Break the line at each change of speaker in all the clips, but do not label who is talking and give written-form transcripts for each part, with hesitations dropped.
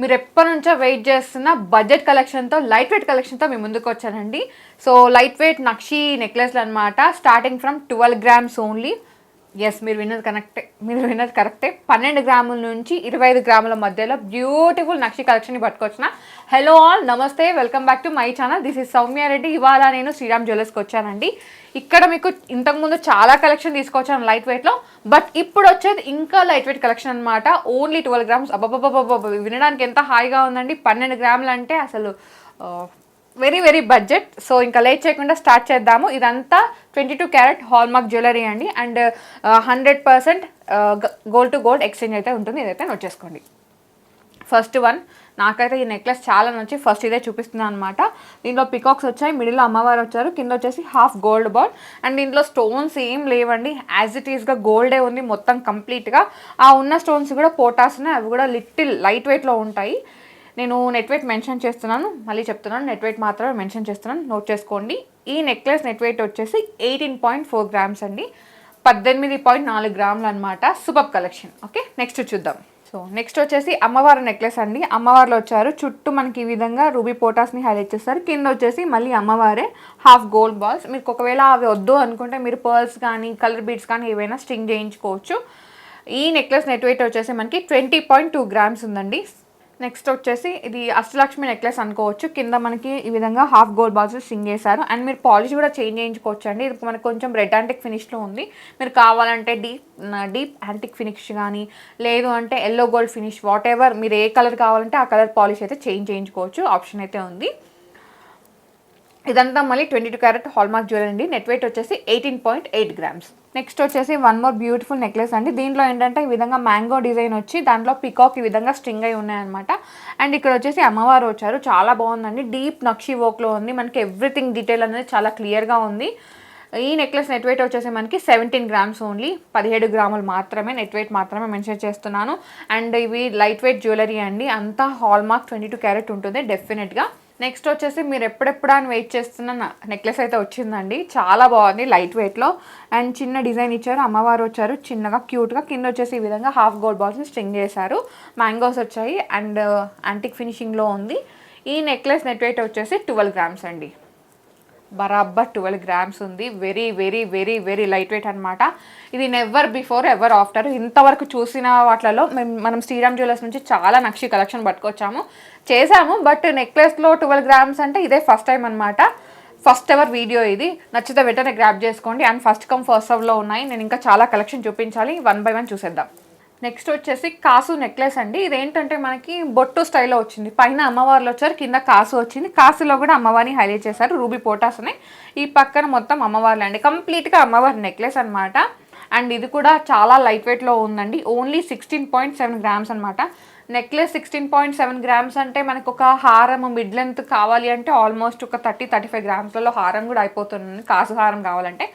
మీరు ఎప్పటి నుంచో వెయిట్ చేస్తున్న బడ్జెట్ కలెక్షన్తో లైట్ వెయిట్ కలెక్షన్తో మీ ముందుకు వచ్చానండి. సో లైట్ వెయిట్ నక్షి నెక్లెస్లు అనమాట. Starting from 12 grams only. Yes, మీరు విన్నది కరెక్టే. 12 గ్రాముల నుంచి 25 గ్రాముల మధ్యలో బ్యూటిఫుల్ నక్షి కలెక్షన్ని పట్టుకొచ్చిన. హలో ఆల్, నమస్తే, welcome back to my channel. This is Soumya Reddy. ఇవాళ నేను శ్రీరామ్ జ్యువెలర్స్కి వచ్చానండి. ఇక్కడ మీకు ఇంతకుముందు చాలా కలెక్షన్ తీసుకొచ్చాను లైట్ వెయిట్లో, బట్ ఇప్పుడు వచ్చేది ఇంకా లైట్ వెయిట్ కలెక్షన్ అనమాట. Only 12 grams. అబ్బబ్బబ్బబ్బ, వినడానికి ఎంత హాయిగా ఉందండి. 12 గ్రాములు అంటే అసలు వెరీ వెరీ బడ్జెట్. సో ఇంకా లేట్ చేయకుండా స్టార్ట్ చేద్దాము. ఇదంతా 22 క్యారెట్ హాల్మార్క్ జ్యువెలరీ అండి. And 100% gold to gold exchange అయితే ఉంటుంది. ఇదైతే నోట్ చేసుకోండి. ఫస్ట్ వన్, నాకైతే ఈ నెక్లెస్ చాలా నచ్చి ఫస్ట్ ఇదే చూపిస్తున్నాను అనమాట. దీంట్లో పికాక్స్ వచ్చాయి, మిడిల్లో అమ్మవారు వచ్చారు, కింద వచ్చేసి హాఫ్ గోల్డ్ బాల్. అండ్ దీంట్లో స్టోన్స్ ఏం లేవండి, యాజ్ ఇట్ ఈస్గా గోల్డే ఉంది మొత్తం కంప్లీట్గా. ఆ ఉన్న స్టోన్స్ కూడా పోటాస్ ఉన్నాయి, అవి కూడా లిటిల్ లైట్ వెయిట్లో ఉంటాయి. నేను నెట్ వెయిట్ మెన్షన్ చేస్తున్నాను, మళ్ళీ చెప్తున్నాను, నెట్ వెయిట్ మాత్రమే మెన్షన్ చేస్తున్నాను, నోట్ చేసుకోండి. ఈ నెక్లెస్ నెట్ వెయిట్ వచ్చేసి 18.4 గ్రామ్స్ అండి, 18.4 గ్రాములు అనమాట. Super collection. ఓకే, నెక్స్ట్ చూద్దాం. సో నెక్స్ట్ వచ్చేసి అమ్మవారి నెక్లెస్ అండి. అమ్మవార్లు వచ్చారు, చుట్టూ మనకి ఈ విధంగా రూబీ పోటాస్ని హైలైట్ చేస్తారు. కింద వచ్చేసి మళ్ళీ అమ్మవారే హాఫ్ గోల్డ్ బాల్స్. మీకు ఒకవేళ అవి వద్దు అనుకుంటే మీరు పర్ల్స్ కానీ కలర్ బీడ్స్ కానీ ఏవైనా స్ట్రింగ్ చేయించుకోవచ్చు. ఈ నెక్లెస్ నెట్ వెయిట్ వచ్చేసి మనకి 20.2 గ్రామ్స్ ఉందండి. నెక్స్ట్ వచ్చేసి ఇది అష్టలక్ష్మి నెక్లెస్ అనుకోవచ్చు. కింద మనకి ఈ విధంగా హాఫ్ గోల్డ్ బాల్స్ స్టింగ్ చేశారు. అండ్ మీరు పాలిష్ కూడా చేంజ్ చేయించుకోవచ్చు అండి. ఇది మనకు కొంచెం రెడ్ యాంటిక్ ఫినిష్లో ఉంది. మీరు కావాలంటే డీప్ యాంటిక్ ఫినిష్ కానీ, లేదు అంటే yellow gold finish, what ever మీరు ఏ కలర్ కావాలంటే ఆ కలర్ పాలిష్ అయితే చేంజ్ చేయించుకోవచ్చు, ఆప్షన్ అయితే ఉంది. ఇదంతా మళ్ళీ 22 క్యారెట్ హాల్మార్క్ జ్యువెలరీ అండి. నెట్ వెయిట్ వచ్చేసి 18.8 గ్రామ్స్. నెక్స్ట్ వచ్చేసి వన్ మోర్ బ్యూటిఫుల్ నెక్లెస్ అండి. దీంట్లో ఏంటంటే ఈ విధంగా మ్యాంగో డిజైన్ వచ్చి దాంట్లో పికాక్ ఈ విధంగా స్ట్రింగ్ అయి ఉన్నాయన్నమాట. అండ్ ఇక్కడ వచ్చేసి అమ్మవారు వచ్చారు, చాలా బాగుందండి. డీప్ నక్షి వర్క్లో ఉంది, మనకి ఎవ్రీథింగ్ డీటెయిల్ అనేది చాలా క్లియర్గా ఉంది. ఈ నెక్లెస్ నెట్ వెయిట్ వచ్చేసి మనకి 17 గ్రామ్స్ ఓన్లీ, 17 గ్రాములు మాత్రమే. నెట్ వెయిట్ మాత్రమే మెన్షన్ చేస్తున్నాను. అండ్ ఇవి లైట్ వెయిట్ జ్యువెలరీ అండి, అంతా హాల్మార్క్ 22 క్యారెట్ ఉంటుంది డెఫినెట్గా. నెక్స్ట్ వచ్చేసి మీరు ఎప్పుడెప్పుడు అని వెయిట్ చేస్తున్న నెక్లెస్ అయితే వచ్చిందండి. చాలా బాగుంది లైట్ వెయిట్లో. అండ్ చిన్న డిజైన్ ఇచ్చారు, అమ్మవారు వచ్చారు చిన్నగా క్యూట్గా. కింద వచ్చేసి ఈ విధంగా హాఫ్ గోల్డ్ బాల్స్ని స్ట్రింగ్ చేశారు, మ్యాంగోస్ వచ్చాయి అండ్ యాంటిక్ ఫినిషింగ్లో ఉంది. ఈ నెక్లెస్ నెట్ వెయిట్ వచ్చేసి 12 గ్రామ్స్ అండి, బరాబర్ 12 గ్రామ్స్ ఉంది. Very very very very light weight అనమాట. ఇది నెవర్ బిఫోర్ ఎవర్ ఆఫ్టర్. ఇంతవరకు చూసిన వాటిలలో మనం శ్రీరామ్ జ్యువెలర్స్ నుంచి చాలా నక్షి కలెక్షన్ చేసాము, బట్ నెక్లెస్లో 12 గ్రామ్స్ అంటే ఇదే ఫస్ట్ టైం అనమాట. ఫస్ట్ ఎవర్ వీడియో ఇది. నచ్చితే వెంటనే గ్రాప్ చేసుకోండి. అండ్ ఫస్ట్ కమ్ ఫస్ట్ సర్వ్లో ఉన్నాయి. నేను ఇంకా చాలా కలెక్షన్ చూపించాలి, 1 by 1 చూసేద్దాం. నెక్స్ట్ వచ్చేసి కాసు నెక్లెస్ అండి. ఇదేంటంటే మనకి బొట్టు స్టైల్లో వచ్చింది, పైన అమ్మవార్లు వచ్చారు, కింద కాసు వచ్చింది. కాసులో కూడా అమ్మవారిని హైలైట్ చేశారు, రూబీ పోటాస్ ఉన్నాయి. ఈ పక్కన మొత్తం అమ్మవార్లు అండి, కంప్లీట్గా అమ్మవారి నెక్లెస్ అనమాట. అండ్ ఇది కూడా చాలా లైట్ వెయిట్లో ఉందండి, ఓన్లీ 16.7 గ్రామ్స్ అనమాట. నెక్లెస్ 16.7 గ్రామ్స్ అంటే మనకు ఒక హారం మిడ్ లెంత్ కావాలి అంటే ఆల్మోస్ట్ ఒక 30-35 గ్రామ్స్లలో హారం కూడా అయిపోతుంది. కాసు హారం కావాలంటే,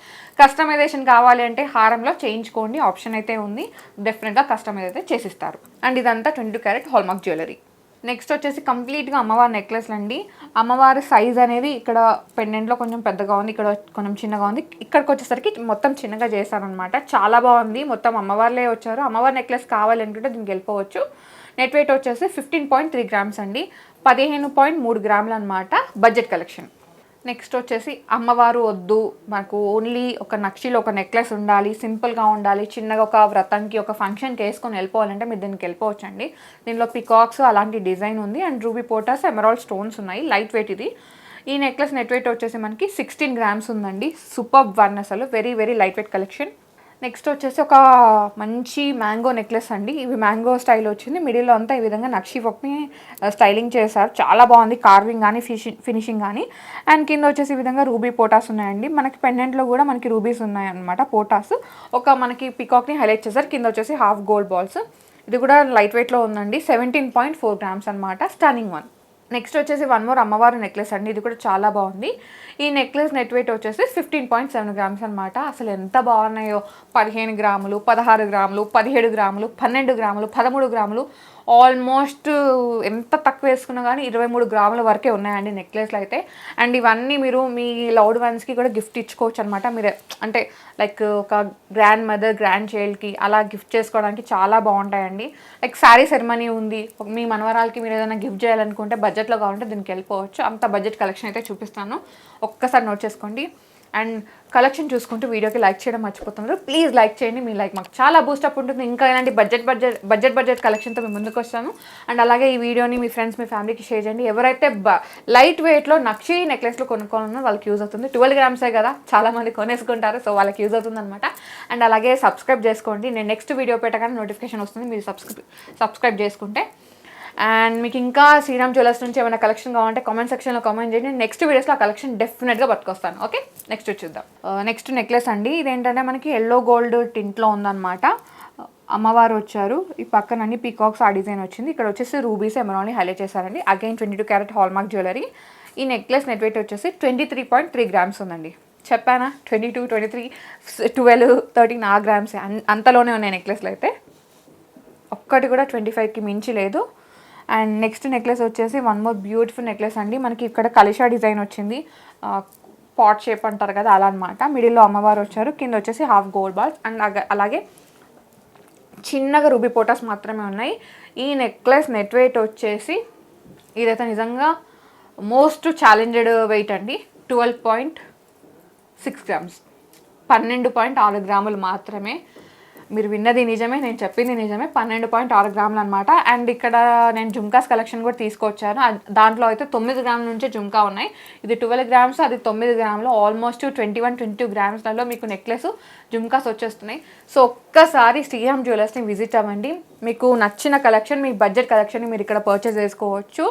కస్టమైజేషన్ కావాలి అంటే హారంలో చేయించుకోండి, ఆప్షన్ అయితే ఉంది. డెఫినెట్గా కస్టమైజ్ అయితే చేసిస్తారు. అండ్ ఇదంతా 22 క్యారెట్ హాల్మార్క్ జ్యువెలరీ. నెక్స్ట్ వచ్చేసి కంప్లీట్గా అమ్మవారి నెక్లెస్లు అండి. అమ్మవారి సైజ్ అనేది ఇక్కడ పెండెంట్లో కొంచెం పెద్దగా ఉంది, ఇక్కడ కొంచెం చిన్నగా ఉంది. ఇక్కడికి వచ్చేసరికి మొత్తం చిన్నగా చేశారనమాట. చాలా బాగుంది, మొత్తం అమ్మవార్లే వచ్చారు. అమ్మవారి నెక్లెస్ కావాలి అనుకుంటే దీనికి వెళ్ళిపోవచ్చు. నెట్ వెయిట్ వచ్చేసి 15.3 గ్రామ్స్ అండి, 15.3 గ్రాములు అనమాట. Budget collection. నెక్స్ట్ వచ్చేసి అమ్మవారు వద్దు, మాకు ఓన్లీ ఒక నక్షిలో ఒక నెక్లెస్ ఉండాలి, సింపుల్గా ఉండాలి, చిన్నగా ఒక వ్రతంకి ఒక ఫంక్షన్కి వేసుకొని వెళ్ళిపోవాలంటే మీరు దీనికి వెళ్ళిపోవచ్చు అండి. దీనిలో పికాక్స్ అలాంటి డిజైన్ ఉంది. అండ్ రూబీ పోటాస్, ఎమరాల్డ్ స్టోన్స్ ఉన్నాయి. లైట్ వెయిట్ ఇది. ఈ నెక్లెస్ నెట్ వెయిట్ వచ్చేసి మనకి 16 గ్రామ్స్ ఉందండి. సూపర్ వన్, అసలు very very light weight collection. Next వచ్చేసి ఒక మంచి మ్యాంగో నెక్లెస్ అండి. ఇవి మ్యాంగో స్టైల్ వచ్చింది, మిడిల్లో అంతా ఈ విధంగా నక్షి వర్క్ని స్టైలింగ్ చేశారు. చాలా బాగుంది, కార్వింగ్ కానీ ఫినిషింగ్ కానీ. అండ్ కింద వచ్చేసి ఈ విధంగా రూబీ పోటాస్ ఉన్నాయండి. మనకి పెండెంట్లో కూడా మనకి రూబీస్ ఉన్నాయన్నమాట, పోటాస్. ఒక మనకి పికాక్ని హైలైట్ చేశారు. కింద వచ్చేసి హాఫ్ గోల్డ్ బాల్స్. ఇది కూడా లైట్ వెయిట్లో ఉందండి, 17.4 గ్రామ్స్ అనమాట. Stunning one. నెక్స్ట్ వచ్చేసి వన్ మోర్ అమ్మవారి నెక్లెస్ అండి. ఇది కూడా చాలా బాగుంది. ఈ నెక్లెస్ నెట్ వెయిట్ వచ్చేసి 15.7 గ్రామ్స్ అనమాట. అసలు ఎంత బాగున్నాయో, 15 గ్రాములు, 16 గ్రాములు, 17 గ్రాములు, 12 గ్రాములు, 13 గ్రాములు, ఆల్మోస్ట్ ఎంత తక్కువ వేసుకున్నా కానీ 23 గ్రాముల వరకే ఉన్నాయండి నెక్లెస్లు అయితే. అండ్ ఇవన్నీ మీరు మీ లవ్డ్ వన్స్కి కూడా గిఫ్ట్ ఇచ్చుకోవచ్చు అనమాట. మీరు అంటే లైక్ ఒక గ్రాండ్ మదర్ గ్రాండ్ చైల్డ్కి అలా గిఫ్ట్ చేసుకోవడానికి చాలా బాగుంటాయండి. లైక్ శారీ సెరమనీ ఉంది, మీ మనవరాలకి మీరు ఏదైనా గిఫ్ట్ చేయాలనుకుంటే బడ్జెట్లో కావాలంటే దీనికి వెళ్ళిపోవచ్చు. అంత బడ్జెట్ కలెక్షన్ అయితే చూపిస్తాను, ఒక్కసారి నోట్ చేసుకోండి. అండ్ కలెక్షన్ చూసుకుంటూ వీడియోకి లైక్ చేయడం మర్చిపోతున్నారు, ప్లీజ్ లైక్ చేయండి. మీ లైక్ మాకు చాలా బూస్టప్ ఉంటుంది. ఇంకా ఇలాంటి బడ్జెట్ కలెక్షన్తో మేము ముందుకు వస్తాను. అండ్ అలాగే ఈ వీడియోని మీ ఫ్రెండ్స్ మీ ఫ్యామిలీకి షేర్ చేయండి. ఎవరైతే లైట్ వెయిట్లో నక్షి నెక్లెస్లో కొనుక్కోవాలన్నా వాళ్ళకి యూజ్ అవుతుంది. 12 గ్రామ్సే కదా, చాలామంది కొనేసుకుంటారు, సో వాళ్ళకి యూజ్ అవుతుంది అనమాట. అండ్ అలాగే సబ్స్క్రైబ్ చేసుకోండి, నేను నెక్స్ట్ వీడియో పెట్టగానే నోటిఫికేషన్ వస్తుంది మీరు సబ్స్క్రైబ్ చేసుకుంటే. అండ్ మీకు ఇంకా శ్రీరామ్ జ్యువెలర్స్ నుంచి ఏమైనా కలెక్షన్ కావాలంటే కామెంట్ సెక్షన్లో కామెంట్ చేయండి. నెక్స్ట్ వీడియోస్లో ఆ కలెక్షన్ డెఫినెట్గా పట్టుకొస్తాను. ఓకే, నెక్స్ట్ చూద్దాం. నెక్స్ట్ నెక్లెస్ అండి. ఇదేంటంటే మనకి ఎల్లో గోల్డ్ టింట్లో ఉందన్నమాట. అమ్మవారు వచ్చారు, ఈ పక్కన అన్ని పీకాక్స్ ఆ డిజైన్ వచ్చింది. ఇక్కడ వచ్చేసి రూబీస్ ఎమరాల్ని హైలైట్ చేశారండి. Again 22 carat hallmark jewellery. ఈ నెక్లెస్ నెట్ వెయిట్ వచ్చేసి 23.3 గ్రామ్స్ ఉందండి. చెప్పానా 22, 23, 12, 13 ఆ గ్రామ్స్ అంతలోనే ఉన్నాయి నెక్లెస్లు అయితే. ఒక్కటి కూడా 25కి మించి లేదు. అండ్ నెక్స్ట్ నెక్లెస్ వచ్చేసి వన్ మోర్ బ్యూటిఫుల్ నెక్లెస్ అండి. మనకి ఇక్కడ కలిషా డిజైన్ వచ్చింది, పాట్ షేప్ అంటారు కదా అలా అనమాట. మిడిల్లో అమ్మవారు వచ్చారు, కింద వచ్చేసి హాఫ్ గోల్డ్ బాల్స్ అండ్ అలాగే చిన్నగా రూబీ పోటాస్ మాత్రమే ఉన్నాయి. ఈ నెక్లెస్ నెట్ వెయిట్ వచ్చేసి ఇదైతే నిజంగా మోస్ట్ ఛాలెంజ్డ్ వెయిట్ అండి. 12.6 గ్రామ్స్, 12.6 గ్రాములు మాత్రమే. మీరు విన్నది నిజమే, నేను చెప్పింది నిజమే, 12.6 గ్రాములు అనమాట. అండ్ ఇక్కడ నేను జుమ్కాస్ కలెక్షన్ కూడా తీసుకొచ్చాను, దాంట్లో అయితే 9 గ్రాముల నుంచే జుమ్కా ఉన్నాయి. ఇది 12 గ్రామ్స్, అది 9 గ్రాములు, ఆల్మోస్ట్ 21-22 గ్రామ్స్లలో మీకు నెక్లెస్ జుమ్కాస్ వచ్చేస్తున్నాయి. సో ఒక్కసారి శ్రీరామ్ జ్యువెలర్స్ని విజిట్ అవ్వండి, మీకు నచ్చిన కలెక్షన్, మీ బడ్జెట్ కలెక్షన్ని మీరు ఇక్కడ పర్చేస్ చేసుకోవచ్చు.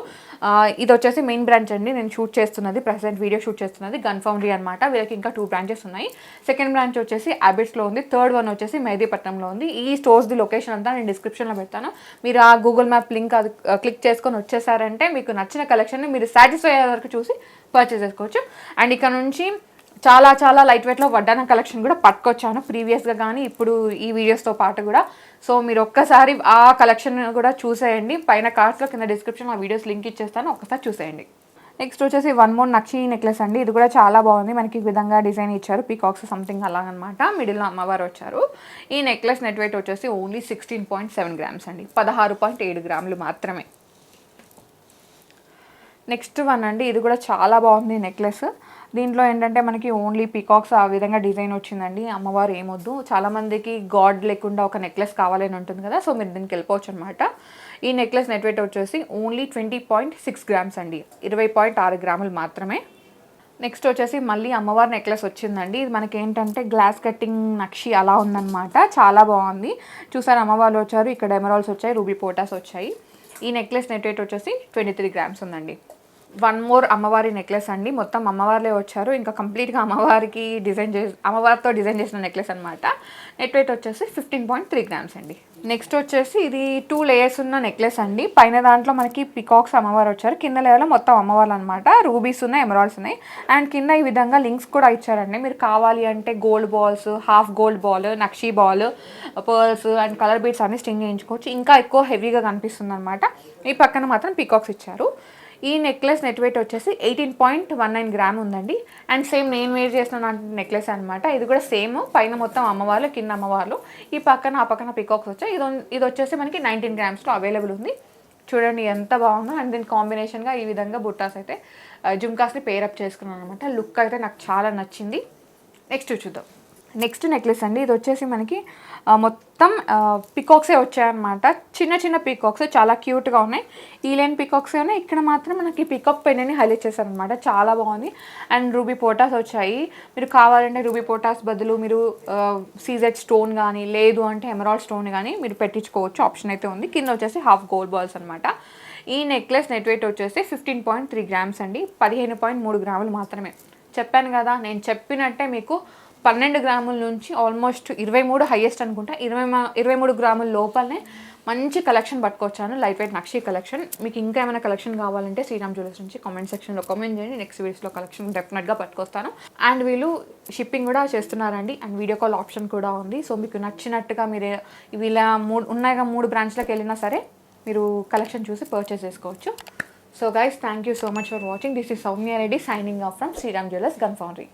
ఇది వచ్చేసి మెయిన్ బ్రాంచ్ అండి, నేను షూట్ చేస్తున్నది ప్రెసెంట్ వీడియో షూట్ చేస్తున్నది గన్ ఫౌండరీ అనమాట. వీళ్ళకి ఇంకా 2 బ్రాంచెస్ ఉన్నాయి. సెకండ్ బ్రాంచ్ వచ్చేసి అబిడ్స్లో ఉంది, థర్డ్ వన్ వచ్చేసి మెహదీపట్నంలో ఉంది. ఈ స్టోర్స్ది లొకేషన్ అంతా నేను డిస్క్రిప్షన్లో పెడతాను. మీరు ఆ గూగుల్ మ్యాప్ లింక్ అది క్లిక్ చేసుకొని వచ్చేసారంటే మీకు నచ్చిన కలెక్షన్ని మీరు సాటిస్ఫై అయ్యే వరకు చూసి పర్చేస్ చేసుకోవచ్చు. అండ్ ఇక్కడ నుంచి చాలా చాలా లైట్ వెయిట్లో వడ్డానం కలెక్షన్ కూడా పట్టుకొచ్చాను ప్రీవియస్గా కానీ ఇప్పుడు ఈ వీడియోస్తో పాటు కూడా. సో మీరు ఒక్కసారి ఆ కలెక్షన్ కూడా చూసేయండి, పైన కార్డ్స్లో కింద డిస్క్రిప్షన్ ఆ వీడియోస్ లింక్ ఇచ్చేస్తాను, ఒక్కసారి చూసేయండి. నెక్స్ట్ వచ్చేసి వన్ మోర్ నక్షి నెక్లెస్ అండి. ఇది కూడా చాలా బాగుంది, మనకి ఈ విధంగా డిజైన్ ఇచ్చారు, పీకాక్స్ సంథింగ్ అలాగనమాట. మిడిల్లో అమ్మవారు వచ్చారు. ఈ నెక్లెస్ నెట్ వెయిట్ వచ్చేసి ఓన్లీ 16.7 గ్రామ్స్ అండి, 16.7 గ్రాములు మాత్రమే. నెక్స్ట్ వన్ అండి, ఇది కూడా చాలా బాగుంది నెక్లెస్. దీంట్లో ఏంటంటే మనకి ఓన్లీ పీకాక్స్ ఆ విధంగా డిజైన్ వచ్చిందండి. అమ్మవారు ఏమొద్దు, చాలామందికి గాడ్ లేకుండా ఒక నెక్లెస్ కావాలని ఉంటుంది కదా, సో మీరు దీనికి వెళ్ళిపోవచ్చు అనమాట. ఈ నెక్లెస్ నెట్ వెయిట్ వచ్చేసి ఓన్లీ 20.6 గ్రామ్స్ అండి, 20.6 గ్రాములు మాత్రమే. నెక్స్ట్ వచ్చేసి మళ్ళీ అమ్మవారి నెక్లెస్ వచ్చిందండి. ఇది మనకి ఏంటంటే గ్లాస్ కట్టింగ్ నక్షి అలా ఉందన్నమాట, చాలా బాగుంది. చూసారు అమ్మవారు వచ్చారు, ఇక్కడ ఎమరాల్డ్స్ వచ్చాయి, రూబీ పోటాస్ వచ్చాయి. ఈ నెక్లెస్ నెట్ వెయిట్ వచ్చేసి 23 గ్రామ్స్ ఉందండి. వన్ మోర్ అమ్మవారి నెక్లెస్ అండి, మొత్తం అమ్మవారులే వచ్చారు, ఇంకా కంప్లీట్గా అమ్మవారికి అమ్మవారితో డిజైన్ చేసిన నెక్లెస్ అనమాట. నెట్ వెయిట్ వచ్చేసి 15.3 గ్రామ్స్ అండి. నెక్స్ట్ వచ్చేసి ఇది 2 లేయర్స్ ఉన్న నెక్లెస్ అండి. పైన దాంట్లో మనకి పికాక్స్ అమ్మవారు వచ్చారు, కింద లేయర్లో మొత్తం అమ్మవారు అనమాట. రూబీస్ ఉన్నాయి, ఎమరాల్డ్స్ ఉన్నాయి, అండ్ కింద ఈ విధంగా లింక్స్ కూడా ఇచ్చారండి. మీరు కావాలి అంటే gold balls, half gold ball, nakshi ball, pearls and colour beads అన్ని స్టింగ్ చేయించుకోవచ్చు, ఇంకా ఎక్కువ హెవీగా కనిపిస్తుంది అనమాట. ఈ పక్కన మాత్రం పికాక్స్ ఇచ్చారు. ఈ నెక్లెస్ నెట్ వెయిట్ వచ్చేసి 18.19 గ్రామ్ ఉందండి. అండ్ సేమ్ నేను వేర్ చేసిన నెక్లెస్ అనమాట. ఇది కూడా సేమ్, పైన మొత్తం అమ్మవార్లు, కింద అమ్మవార్లు, ఈ పక్కన ఆ పక్కన పికాక్స్ వచ్చాయి. ఇది వచ్చేసి మనకి 19 గ్రామ్స్లో అవైలబుల్ ఉంది. చూడండి ఎంత బాగుందో. అండ్ దీని కాంబినేషన్గా ఈ విధంగా బుట్టాస్ అయితే జుమ్కాస్ని పేరప్ చేసుకున్నాను అనమాట. లుక్ అయితే నాకు చాలా నచ్చింది. నెక్స్ట్ చూద్దాం. నెక్స్ట్ నెక్లెస్ అండి. ఇది వచ్చేసి మనకి మొత్తం పికాక్సే వచ్చాయన్నమాట. చిన్న చిన్న పికాక్స్ చాలా క్యూట్గా ఉన్నాయి. ఈ లైన్ పికాక్స్ ఉన్నాయి, ఇక్కడ మాత్రం మనకి పికాక్ పెన్ని హైలైట్ చేశారనమాట, చాలా బాగుంది. అండ్ రూబీ పోటాస్ వచ్చాయి. మీరు కావాలంటే రూబీ పోటాస్ బదులు మీరు సీజెడ్ స్టోన్ కానీ లేదు అంటే ఎమరాల్డ్ స్టోన్ కానీ మీరు పెట్టించుకోవచ్చు, ఆప్షన్ అయితే ఉంది. కింద వచ్చేసి హాఫ్ గోల్డ్ బాల్స్ అనమాట. ఈ నెక్లెస్ నెట్ వెయిట్ వచ్చేసి 15.3 గ్రామ్స్ అండి, 15.3 గ్రాములు మాత్రమే. చెప్పాను కదా, నేను చెప్పినట్టే మీకు 12 గ్రాముల నుంచి ఆల్మోస్ట్ 23 హైయెస్ట్ అనుకుంటా, 23 గ్రాముల లోపలనే మంచి కలెక్షన్ పట్టుకొచ్చాను, లైట్ వెయిట్ నక్షి కలెక్షన్. మీకు ఇంకా ఏమైనా కలెక్షన్ కావాలంటే శ్రీరామ్ జ్యువెలర్స్ నుంచి కామెంట్ సెక్షన్లో కామెంట్ చేయండి, నెక్స్ట్ వీడియోస్లో కలెక్షన్ డెఫినెట్గా పట్టుకొస్తాను. అండ్ వీళ్ళు షిప్పింగ్ కూడా చేస్తున్నారండి, అండ్ వీడియో కాల్ ఆప్షన్ కూడా ఉంది. సో మీకు నచ్చినట్టుగా మీరు వీళ్ళ 3 బ్రాంచ్లకు వెళ్ళినా సరే మీరు కలెక్షన్ చూసి పర్చేస్ చేసుకోవచ్చు. So guys, thank you so much for watching. This is Soumya Reddy signing off from Sriram jewellers, Gun foundry.